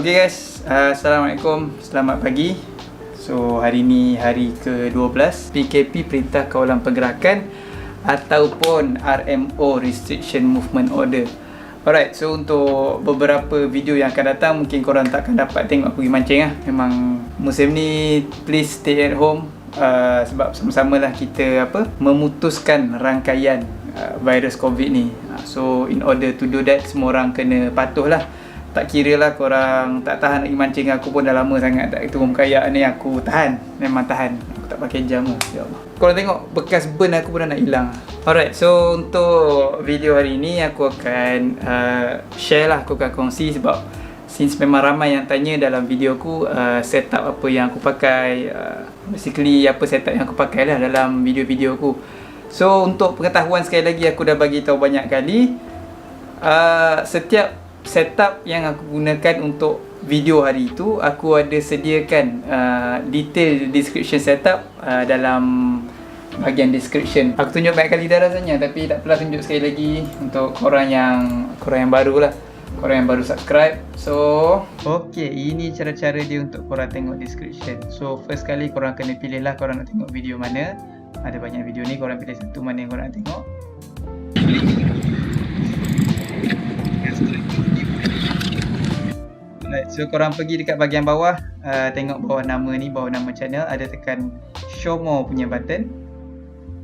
Okay guys, Assalamualaikum, selamat pagi. So hari ni hari ke-12 PKP, Perintah Kawalan Pergerakan, ataupun RMO, Restriction Movement Order. Alright, so untuk beberapa video yang akan datang mungkin korang takkan dapat tengok aku pergi mancing lah. Memang musim ni please stay at home, sebab sama-sama lah kita memutuskan rangkaian virus COVID ni. So in order to do that, semua orang kena patuh lah. Tak kira lah korang tak tahan nak pergi mancing, aku pun dah lama sangat tak turun kayak ni, aku tahan. Memang tahan, aku tak pakai jam lah. Ya Allah, korang tengok bekas burn aku pun dah nak hilang. Alright, so untuk video hari ni aku akan share lah, aku akan kongsi. Sebab since memang ramai yang tanya dalam video aku setup apa yang aku pakai, basically apa setup yang aku pakai lah dalam video-video aku. So untuk pengetahuan, sekali lagi aku dah bagi tahu banyak kali, setiap setup yang aku gunakan untuk video hari itu, aku ada sediakan detail description setup dalam bahagian description. Aku tunjuk banyak kali dah rasanya, tapi tak apalah, tunjuk sekali lagi untuk korang yang baru lah, korang yang baru subscribe. So okay, ini cara-cara dia untuk korang tengok description. So first kali korang kena pilih lah korang nak tengok video mana. Ada banyak video ni, korang pilih satu mana yang korang nak tengok. Alright, so korang pergi dekat bahagian bawah, tengok bawah nama ni, bawah nama channel, ada tekan show more punya button.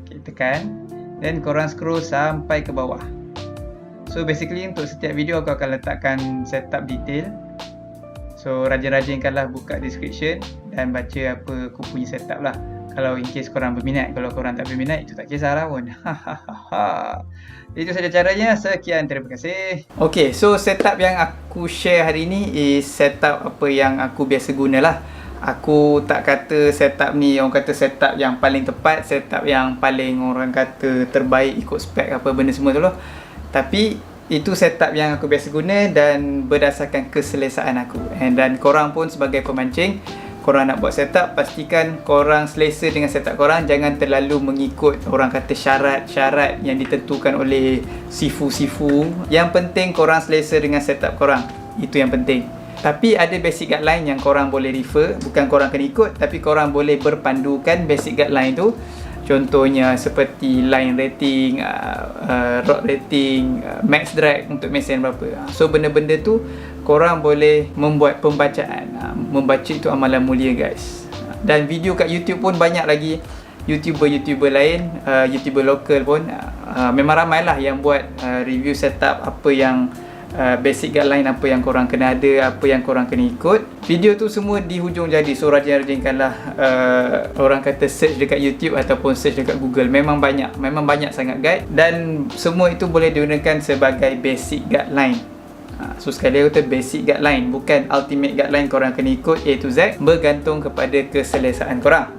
Okay, tekan, then korang scroll sampai ke bawah. So basically untuk setiap video aku akan letakkan setup detail. So rajin-rajinkanlah buka description dan baca apa aku punya setup lah, kalau in case korang berminat. Kalau korang tak berminat, itu tak kisahlah pun. Itu saja caranya. Sekian, terima kasih. Okay, so setup yang aku share hari ni is setup apa yang aku biasa gunalah. Aku tak kata setup ni orang kata setup yang paling tepat, setup yang paling orang kata terbaik ikut spek apa benda semua tu loh. Tapi itu setup yang aku biasa guna dan berdasarkan keselesaan aku. Dan korang pun sebagai pemancing, korang nak buat setup, pastikan korang selesa dengan setup korang. Jangan terlalu mengikut orang kata syarat-syarat yang ditentukan oleh sifu-sifu. Yang penting korang selesa dengan setup korang, itu yang penting. Tapi ada basic guideline yang korang boleh refer. Bukan korang kena ikut, tapi korang boleh berpandukan basic guideline tu. Contohnya seperti line rating, rod rating, max drag untuk mesin berapa. So benda-benda tu korang boleh membuat pembacaan. Membaca itu amalan mulia guys. Dan video kat YouTube pun banyak lagi. YouTuber lain, YouTuber lokal pun memang ramai lah yang buat review setup, apa yang basic guideline, apa yang korang kena ada, apa yang korang kena ikut. Video tu semua di hujung jadi. So rajin-rajinkanlah orang kata search dekat YouTube ataupun search dekat Google. Memang banyak sangat guide. Dan semua itu boleh digunakan sebagai basic guideline. So sekali lagi kata basic guideline, bukan ultimate guideline korang kena ikut A to Z. Bergantung kepada keselesaan korang.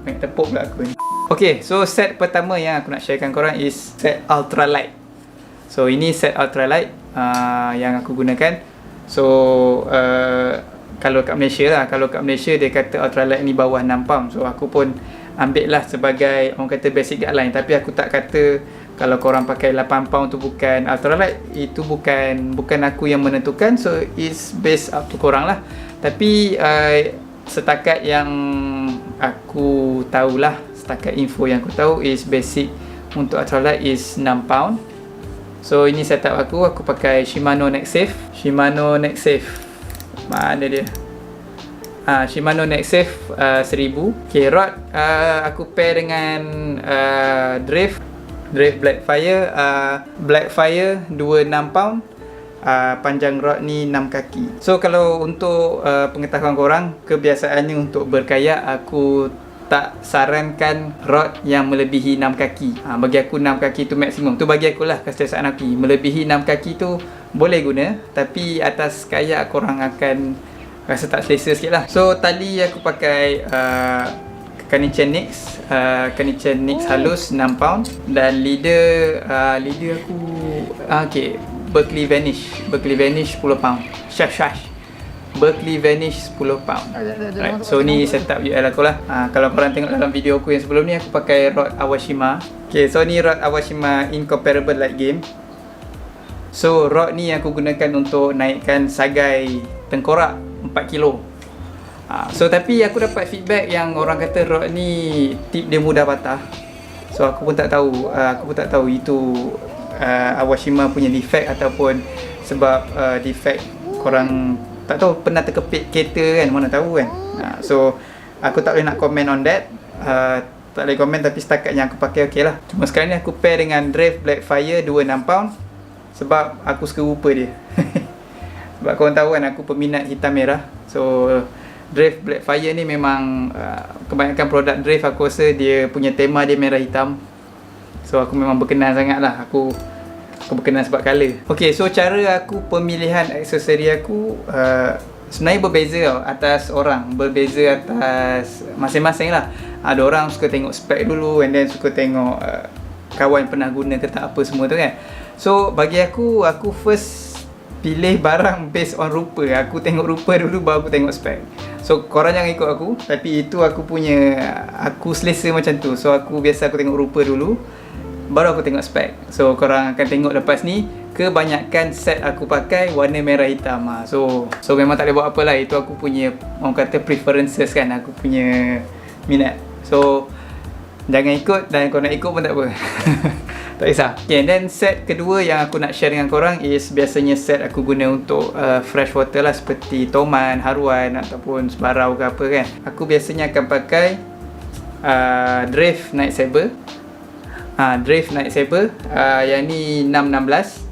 Banyak tepuk pula aku ni. Okay, so set pertama yang aku nak sharekan korang is set ultralight. So ini set ultralight yang aku gunakan. So kalau kat Malaysia lah, kalau kat Malaysia dia kata ultralight ni bawah 6 pound. So aku pun ambil lah sebagai orang kata basic guideline. Tapi aku tak kata kalau korang pakai 8 pound tu bukan ultralight. Itu bukan aku yang menentukan. So it's based up to korang lah. Tapi setakat yang aku tahulah, setakat info yang aku tahu is basic untuk ultralight is 6 pound. So ini setup aku pakai Shimano Nexsafe. Shimano Nexsafe, mana dia? Shimano Nexsafe 1000. Okay, rod aku pair dengan Drift Blackfire. Blackfire 26 pound. Panjang rod ni 6 kaki. So kalau untuk pengetahuan korang, kebiasaannya untuk berkayak aku tak sarankan rod yang melebihi 6 kaki. Bagi aku 6 kaki tu maksimum. Tu bagi aku lah keselesaan aku. Melebihi 6 kaki tu boleh guna, tapi atas kayak korang akan rasa tak selesa sikit lah. So tali aku pakai Kanichan Nix, Kanichan Nix halus 6 pound. Dan leader aku okay, Berkeley Vanish 10 pound. Shash Berkeley Vanish 10 pound. Right. So ni setup UL aku lah. Kalau korang tengok dalam video aku yang sebelum ni, aku pakai rod Awashima. Okay, so ni rod Awashima Incomparable Light Game. So rod ni aku gunakan untuk naikkan sagai tengkorak 4 kilo. So tapi aku dapat feedback yang orang kata rod ni tip dia mudah patah. So aku pun tak tahu itu Awashima punya defect ataupun sebab defect korang tak tahu pernah terkepit kereta kan, mana tahu kan. So aku tak boleh nak comment on that. Tak boleh komen, tapi setakat yang aku pakai okey lah. Cuma sekarang ni aku pair dengan Drave Blackfire 26 pound sebab aku suka rupa dia. Sebab korang tahu kan aku peminat hitam merah. So Drave Blackfire ni memang kebanyakan produk Drave aku rasa dia punya tema dia merah hitam. So aku memang berkenan sangat lah. Aku berkenan sebab colour. Ok, so cara aku pemilihan aksesori aku sebenarnya berbeza tau, atas orang. Berbeza atas masing-masing lah. Ada orang suka tengok spek dulu, and then suka tengok kawan pernah guna ke tak apa semua tu kan. So bagi aku first pilih barang based on rupa. Aku tengok rupa dulu baru aku tengok spek. So korang jangan ikut aku, tapi itu aku selesa macam tu. So aku tengok rupa dulu, baru aku tengok spek. So korang akan tengok lepas ni, kebanyakan set aku pakai warna merah hitam. So memang tak boleh buat apa lah. Itu aku punya, orang kata preferences kan, aku punya minat. So jangan ikut, dan kau nak ikut pun tak apa. Tak kisah. Okay, then set kedua yang aku nak share dengan korang is biasanya set aku guna untuk fresh water lah, seperti toman, haruan ataupun sebarau ke apa kan. Aku biasanya akan pakai Drave Night Saber. Drave Night Saber yang ni 616,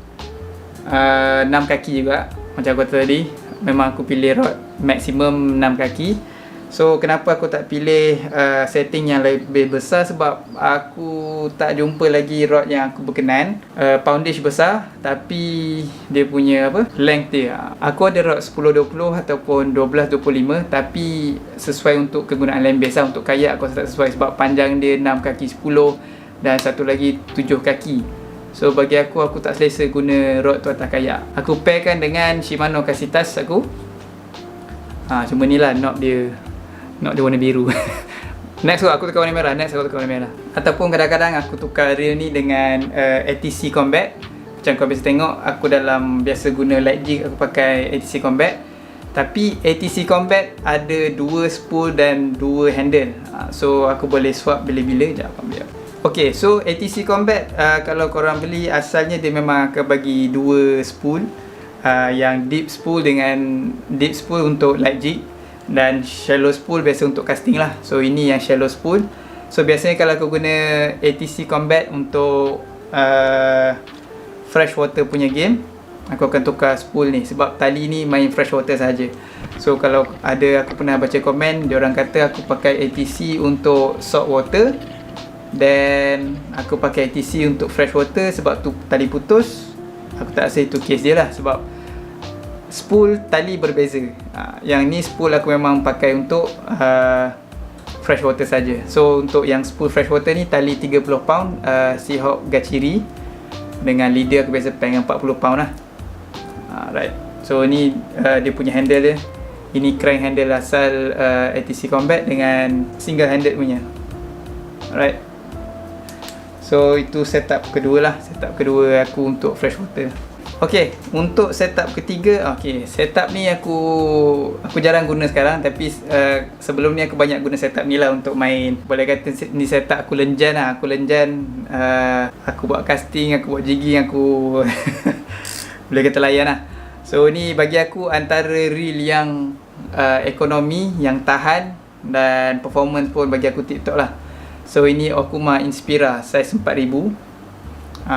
6 kaki juga macam aku kata tadi. Memang aku pilih rod maksimum 6 kaki. So kenapa aku tak pilih setting yang lebih besar, sebab aku tak jumpa lagi rod yang aku berkenan. Poundage besar tapi dia punya length dia. Aku ada rod 10-20 ataupun 12-25, tapi sesuai untuk kegunaan land base lah. Untuk kayak aku rasa tak sesuai sebab panjang dia 6 kaki 10 dan satu lagi 7 kaki. So bagi aku tak selesa guna rod tu atas kayak. Aku pairkan dengan Shimano Kasitas aku. Cuma ni lah knob dia warna biru. Next aku tukar warna merah. Ataupun kadang-kadang aku tukar reel ni dengan ATC Combat. Macam kau biasa tengok, aku dalam biasa guna light jig, aku pakai ATC Combat. Tapi ATC Combat ada 2 spool dan 2 handle. So aku boleh swap bila-bila. Sekejap aku ambil. Ok, so ATC Combat kalau korang beli, asalnya dia memang akan bagi 2 spool. Yang deep spool untuk light jig, dan shallow spool biasa untuk casting lah. So ini yang shallow spool. So biasanya kalau aku guna ATC Combat untuk fresh water punya game, aku akan tukar spool ni sebab tali ni main fresh water saja. So kalau aku pernah baca komen, diorang kata aku pakai ATC untuk salt water, dan aku pakai ATC untuk fresh water sebab tu tali putus. Aku tak rasa itu case dia lah, sebab spool tali berbeza. Yang ni spool aku memang pakai untuk fresh water saja. So untuk yang spool fresh water ni tali 30 pound Seahawk Gachiri, dengan leader aku biasa pakai dengan 40 pound lah. Right. So ni dia punya handle dia. Ini crank handle asal ATC Combat dengan single handed punya. Alright. So itu setup kedua lah. Setup kedua aku untuk fresh water. Ok, untuk setup ketiga, setup ni aku jarang guna sekarang, tapi sebelum ni aku banyak guna setup ni lah untuk main. Boleh kata ni setup aku lenjan lah. Aku buat casting, aku buat jigging, aku boleh kata layan lah. So ni bagi aku antara reel yang ekonomi, yang tahan, dan performance pun bagi aku tip top lah. So ini Okuma Inspira size 4000.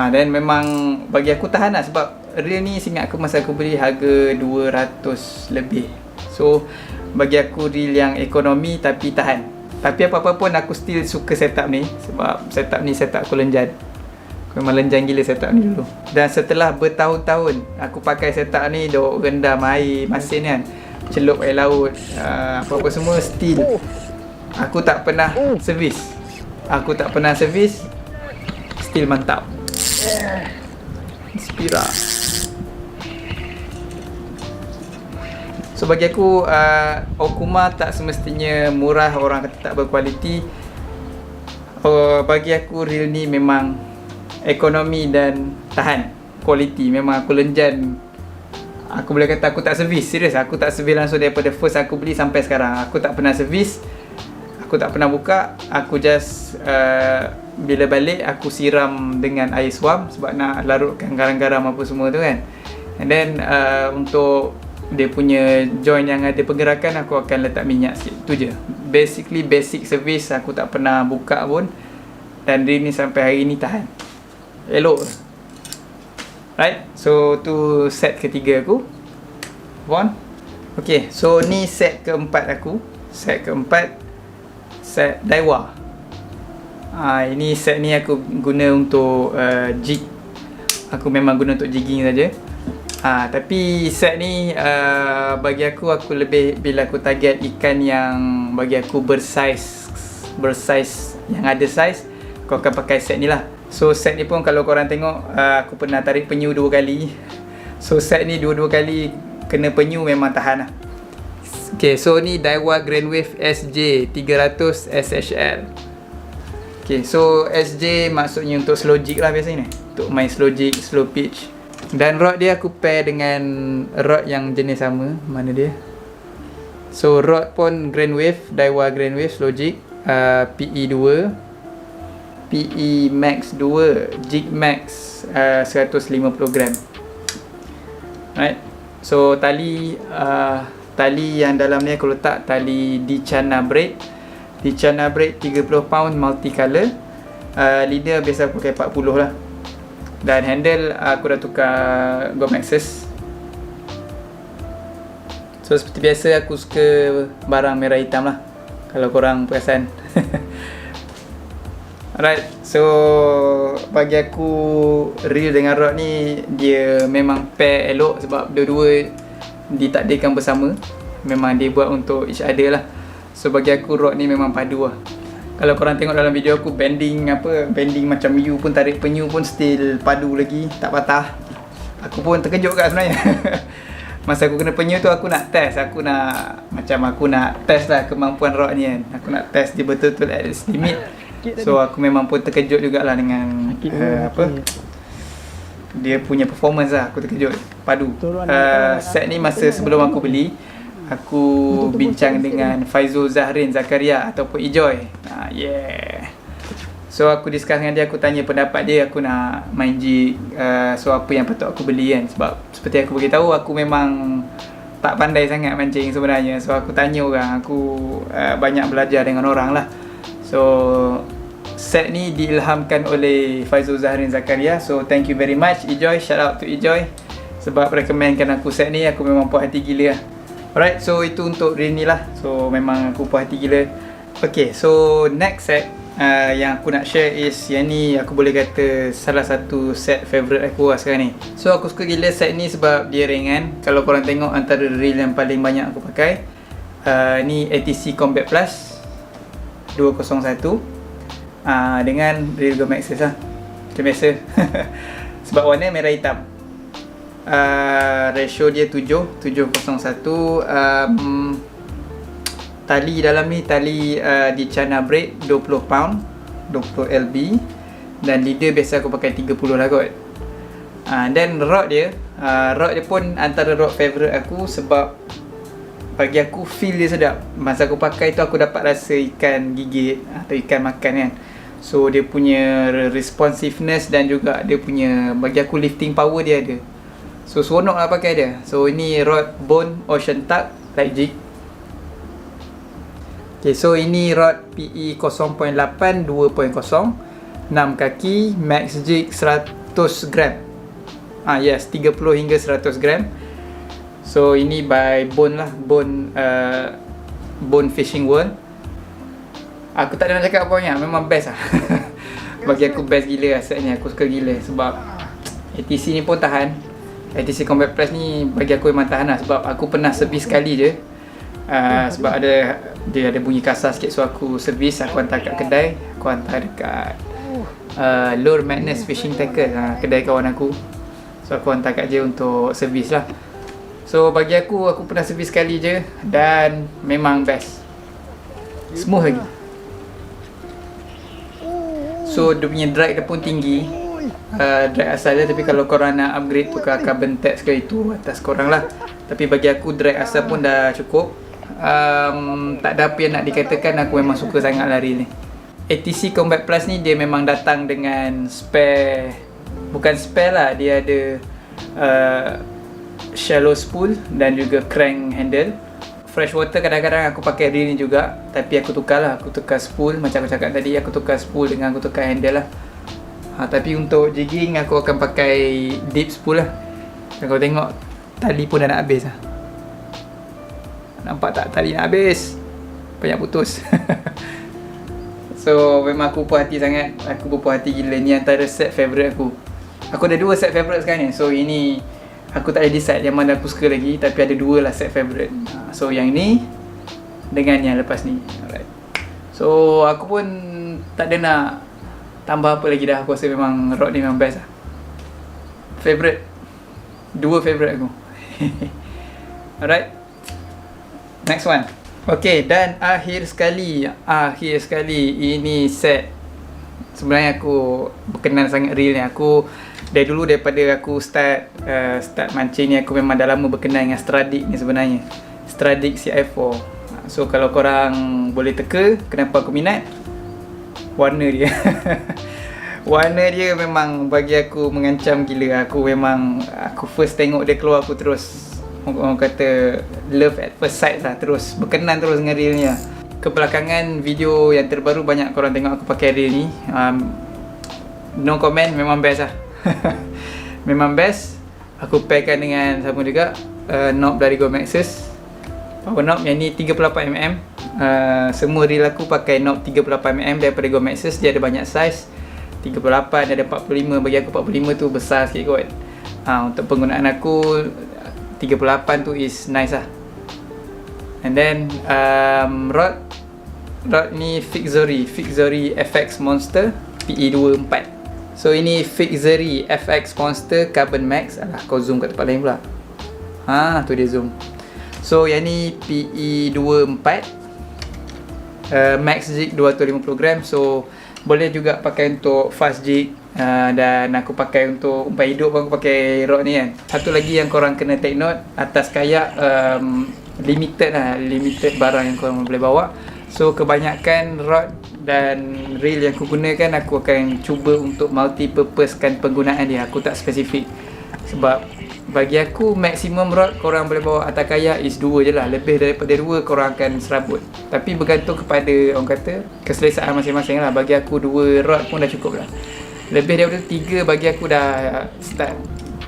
Dan memang bagi aku tahan lah, sebab reel ni ingat aku masa aku beli harga 200 lebih. So bagi aku reel yang ekonomi tapi tahan. Tapi apa-apa pun aku still suka setup ni, sebab setup aku lenjan. Aku memang lenjan gila setup ni dulu. Dan setelah bertahun-tahun aku pakai setup ni, duk rendam air masin kan, celup air laut, apa-apa semua, still aku tak pernah servis. Still mantap. Inspira. So bagi aku Okuma tak semestinya murah, orang kata tak berkualiti. Bagi aku reel ni memang ekonomi dan tahan. quality. Memang aku lenjan. Aku boleh kata aku tak servis. Serius, aku tak servis langsung daripada first aku beli sampai sekarang. Aku tak pernah servis. Aku tak pernah buka. Aku just bila balik aku siram dengan air suam sebab nak larutkan garam-garam apa semua tu kan. And then untuk dia punya joint yang ada pergerakan, aku akan letak minyak sikit. Tu je. Basically basic service. Aku tak pernah buka pun. Dan dia ni sampai hari ni tahan. Elok. Right. So tu set ketiga aku. One. Okay. So ni set keempat aku. Set keempat, set Daiwa. Ini set ni aku guna untuk jig. Aku memang guna untuk jigging saja. Tapi set ni bagi aku lebih bila aku target ikan yang bagi aku bersaiz yang ada saiz, aku akan pakai set ni lah. So set ni pun kalau korang tengok, aku pernah tarik penyu 2 kali. So set ni 2 kali kena penyu memang tahan lah. Okay, so ni Daiwa Grand Wave SJ 300 SHL. Okay, so SJ maksudnya untuk slow jig lah biasanya ni, untuk main slow jig, slow pitch. Dan rod dia aku pair dengan rod yang jenis sama. Mana dia? So rod pun Grand Wave, Daiwa Grand Wave slow jig, PE 2, PE Max 2, Jig Max 150 gram. Right. So tali yang dalam ni aku letak tali Dichana braid. Dichana braid 30 pound multicolor. Leader biasa aku pakai 40 lah. Dan handle aku dah tukar Gomaxes. So seperti biasa aku suka barang merah hitam lah, kalau korang perasan. Alright, so bagi aku reel dengan rod ni dia memang pair elok sebab dua-dua ditakdirkan bersama. Memang dia buat untuk each other lah. So bagi aku rod ni memang padu lah. Kalau korang tengok dalam video aku bending macam U pun, tarik penyu pun still padu lagi, tak patah. Aku pun terkejut kat sebenarnya. Masa aku kena penyu tu aku nak test, aku nak test lah kemampuan rod ni kan. Aku nak test dia betul-betul at its limit. So aku memang pun terkejut jugalah dengan dia punya performance lah. Aku terkejut, padu. Set ni masa sebelum aku beli, aku bincang dengan Faizul Zahrin Zakaria ataupun Ijoy. So aku discuss dengan dia, aku tanya pendapat dia, aku nak main jig. So apa yang patut aku beli kan. Sebab seperti aku beritahu, aku memang tak pandai sangat mancing sebenarnya. So aku tanya orang, aku banyak belajar dengan orang lah. So set ni diilhamkan oleh Faizul Zahrin Zakaria. So thank you very much Ijoy, shout out to Ijoy sebab recommendkan aku set ni. Aku memang puas hati gila lah. Alright, so itu untuk reel ni lah. So memang aku puas hati gila. Okay, so next set yang aku nak share is yang ni, aku boleh kata salah satu set favourite aku lah sekarang ni. So aku suka gila set ni sebab dia ringan. Kalau korang tengok antara reel yang paling banyak aku pakai, ni ATC Combat Plus 201 dengan reel Gomaxes lah macam biasa. Sebab warna merah hitam. Ratio dia 701. Tali dalam ni tali Dichana braid 20 pound 20 lb. Dan leader biasa aku pakai 30 lah kot. Dan rod dia pun antara rod favourite aku sebab bagi aku feel dia sedap. Masa aku pakai tu aku dapat rasa ikan gigit atau ikan makan kan. So dia punya responsiveness dan juga dia punya, bagi aku lifting power dia ada. So seronok lah pakai dia. So ini rod Bone Ocean Tug light jig. Okay, so ini rod PE 0.8 2.0 6 kaki, max jig 100 gram. Yes, 30 hingga 100 gram. So ini by Bone lah, Bone Fishing World. Aku tak ada nak cakap apa banyak, memang best lah. Bagi aku best gila asalnya, aku suka gila sebab ATC ni pun tahan. ATC Combat Plus ni bagi aku memang tahan lah sebab aku pernah servis sekali je. Sebab dia ada bunyi kasar sikit, so aku servis, aku hantar kat kedai, aku hantar dekat Lure Madness Fishing Tackle, kedai kawan aku. So aku hantar kat dia untuk servis lah. So bagi aku pernah servis sekali je dan memang best, smooth lagi. So dia punya drag dia pun tinggi. drag asal dia. Tapi kalau korang nak upgrade tukar carbon tax ke, itu atas korang lah. Tapi bagi aku drag asal pun dah cukup. Tak ada apa yang nak dikatakan, aku memang suka sangat lari ni. ATC Combat Plus ni dia memang datang dengan spare, bukan spare lah, dia ada shallow spool dan juga crank handle. Freshwater kadang-kadang aku pakai reel ni juga, tapi aku tukar lah, aku tukar spool. Macam aku cakap tadi, aku tukar spool dengan aku tukar handle lah. Tapi untuk jigging aku akan pakai deep spool lah. Dan kau tengok tali pun dah nak habis lah. Nampak tak tali nak habis? Banyak putus. So memang aku puas hati sangat. Aku berpuas hati gila. Ni antara set favourite aku. Aku ada 2 set favourite sekarang ni. So ini aku tak ada decide yang mana aku suka lagi, tapi ada 2 lah set favourite. So yang ni dengan yang lepas ni. Alright. So aku pun tak ada nak tambah apa lagi dah. Aku rasa memang rod ni memang best lah. Favourite, 2 favourite aku. Alright, next one. Okay, dan akhir sekali ini set. Sebenarnya aku berkenan sangat reel ni. Aku dari dulu, daripada aku start mancing ni, aku memang dah lama berkenan dengan Stradic ni sebenarnya. Stradic CI4. So kalau korang boleh teka kenapa aku minat, warna dia. Warna dia memang bagi aku mengancam gila. Aku first tengok dia keluar, aku terus, orang kata love at first sight lah. Terus berkenan terus dengan reel ni lah. Kebelakangan video yang terbaru banyak korang tengok aku pakai reel ni. No comment, memang best lah. Memang best. Aku pairkan dengan sama juga knob dari Go Maxxis, power knob. Yang ni 38mm. Semua reel aku pakai knob 38mm daripada Go Maxxis. Dia ada banyak size, 38, ada 45. Bagi aku 45 tu besar sikit kot. Untuk penggunaan aku 38 tu is nice lah. And then rod ni Fixzory FX Monster PE24. So ini Fixzory FX Monster Carbon Max. Alah, kau zoom kat tempat lain pula. Tu dia zoom. So yang ni PE24 Max Jig 250 gram. So boleh juga pakai untuk fast jig. Dan aku pakai untuk umpan hidup pun aku pakai rod ni kan. Satu lagi yang korang kena take note, atas kayak limited barang yang korang boleh bawa. So kebanyakan rod dan reel yang aku gunakan, aku akan cuba untuk multi-purposekan penggunaan dia. Aku tak spesifik. Sebab bagi aku maksimum rod korang boleh bawa atas kayak is 2 je lah. Lebih daripada 2 korang akan serabut. Tapi bergantung kepada, orang kata, keselesaan masing-masing lah. Bagi aku 2 rod pun dah cukup lah. Lebih daripada 3 bagi aku dah start,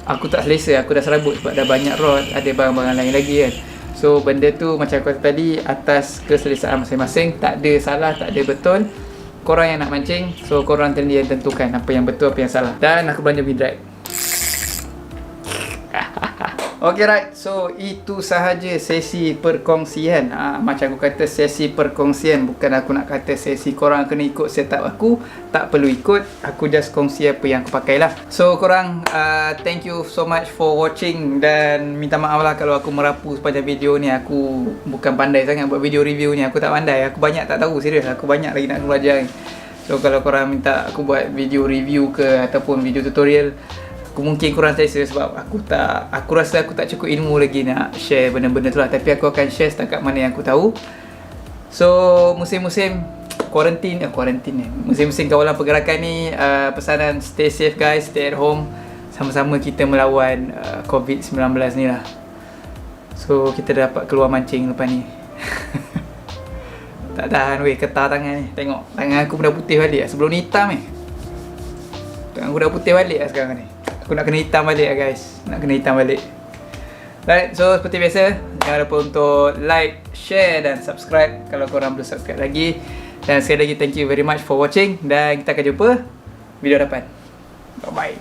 aku tak selesa, aku dah serabut sebab dah banyak rod, ada barang-barang lain lagi kan. So benda tu macam aku kata tadi, atas keselesaan masing-masing. Tak ada salah, tak ada betul. Korang yang nak mancing, so korang sendiri yang tentukan apa yang betul, apa yang salah. Dan aku belanja V-Drive. Okay, right. So itu sahaja sesi perkongsian. Macam aku kata, sesi perkongsian. Bukan aku nak kata sesi korang kena ikut setup aku. Tak perlu ikut. Aku just kongsi apa yang aku pakai lah. So korang, thank you so much for watching. Dan minta maaf lah kalau aku merapu sepanjang video ni. Aku bukan pandai sangat buat video review ni. Aku tak pandai. Aku banyak tak tahu. Serius, aku banyak lagi nak belajar ni. So kalau korang minta aku buat video review ke ataupun video tutorial, aku mungkin kurang selesa sebab aku rasa aku tak cukup ilmu lagi nak share benda-benda tu lah. Tapi aku akan share setakat mana yang aku tahu. So musim-musim quarantine ni, musim-musim kawalan pergerakan ni, pesanan stay safe guys, stay at home. Sama-sama kita melawan COVID-19 ni lah. So kita dapat keluar mancing lepas ni. Tak tahan weh, ketar tangan ni. Tengok tangan aku dah putih balik. Sebelum ni hitam ni. Tangan aku dah putih balik lah sekarang ni. Aku nak kena hitam balik lah guys. Nak kena hitam balik. Alright, so seperti biasa, jangan lupa untuk like, share dan subscribe kalau korang belum subscribe lagi. Dan sekali lagi thank you very much for watching. Dan kita akan jumpa video depan. Bye bye.